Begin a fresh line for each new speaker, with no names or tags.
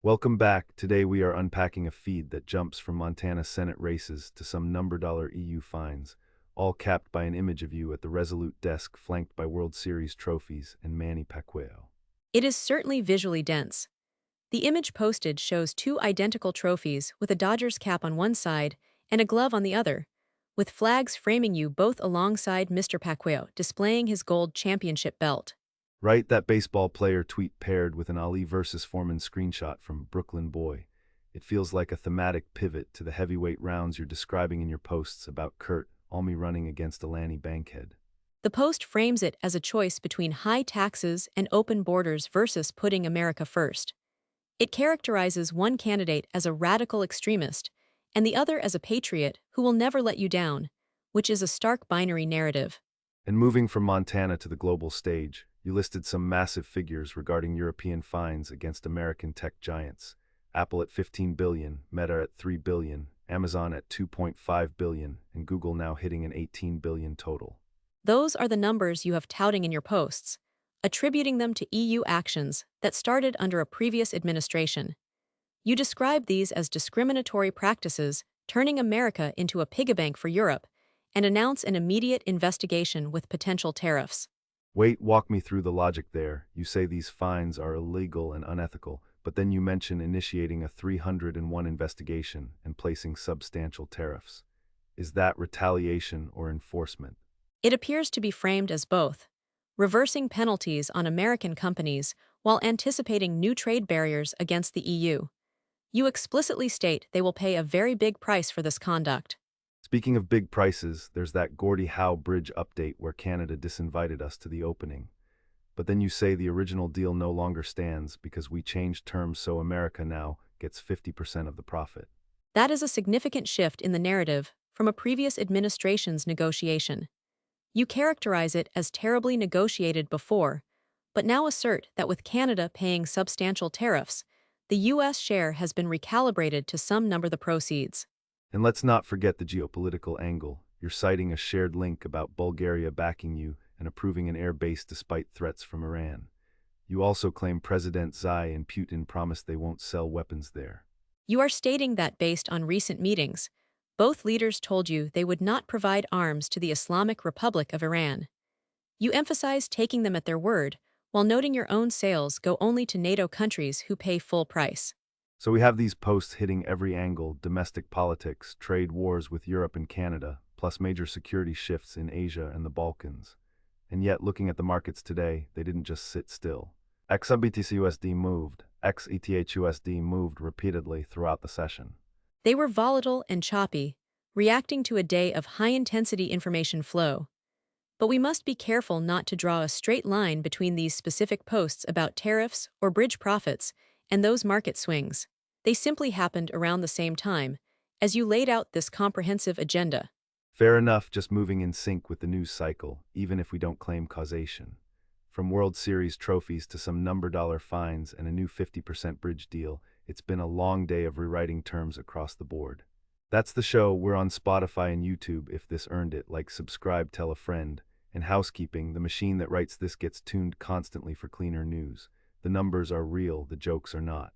Welcome back. Today we are unpacking a feed that jumps from Montana Senate races to some number EU fines, all capped by an image of you at the Resolute desk flanked by World Series trophies and Manny Pacquiao.
It is certainly visually dense. The image posted shows two identical trophies with a Dodgers cap on one side and a glove on the other, with flags framing you both alongside Mr. Pacquiao displaying his gold championship belt.
Right, that baseball player tweet paired with an Ali versus Foreman screenshot from Brooklyn Boy. It feels like a thematic pivot to the heavyweight rounds you're describing in your posts about Kurt Almy running against Alani Bankhead.
The post frames it as a choice between high taxes and open borders versus putting America first. It characterizes one candidate as a radical extremist and the other as a patriot who will never let you down, which is a stark binary narrative.
And moving from Montana to the global stage, you listed some massive figures regarding European fines against American tech giants. Apple at 15 billion, Meta at 3 billion, Amazon at 2.5 billion, and Google now hitting an 18 billion total.
Those are the numbers you have touting in your posts, attributing them to EU actions that started under a previous administration. You describe these as discriminatory practices, turning America into a piggy bank for Europe, and announce an immediate investigation with potential tariffs.
Wait, walk me through the logic there. You say these fines are illegal and unethical, but then you mention initiating a 301 investigation and placing substantial tariffs. Is that retaliation or enforcement?
It appears to be framed as both, reversing penalties on American companies while anticipating new trade barriers against the EU. You explicitly state they will pay a very big price for this conduct.
Speaking of big prices, there's that Gordie Howe Bridge update where Canada disinvited us to the opening. But then you say the original deal no longer stands because we changed terms so America now gets 50% of the profit.
That is a significant shift in the narrative from a previous administration's negotiation. You characterize it as terribly negotiated before, but now assert that with Canada paying substantial tariffs, the U.S. share has been recalibrated to some number the proceeds.
And let's not forget the geopolitical angle. You're citing a shared link about Bulgaria backing you and approving an air base despite threats from Iran. You also claim President Xi and Putin promised they won't sell weapons there.
You are stating that based on recent meetings, both leaders told you they would not provide arms to the Islamic Republic of Iran. You emphasize taking them at their word, while noting your own sales go only to NATO countries who pay full price.
So we have these posts hitting every angle: domestic politics, trade wars with Europe and Canada, plus major security shifts in Asia and the Balkans. And yet, looking at the markets today, they didn't just sit still. XBTC-USD moved, XETH-USD moved repeatedly throughout the session.
They were volatile and choppy, reacting to a day of high-intensity information flow. But we must be careful not to draw a straight line between these specific posts about tariffs or bridge profits and those market swings. They simply happened around the same time, as you laid out this comprehensive agenda.
Fair enough, just moving in sync with the news cycle, even if we don't claim causation. From World Series trophies to some number fines and a new 50% bridge deal, it's been a long day of rewriting terms across the board. That's the show. We're on Spotify and YouTube if this earned it. Like, subscribe, tell a friend. And housekeeping, the machine that writes this gets tuned constantly for cleaner news. The numbers are real, the jokes are not.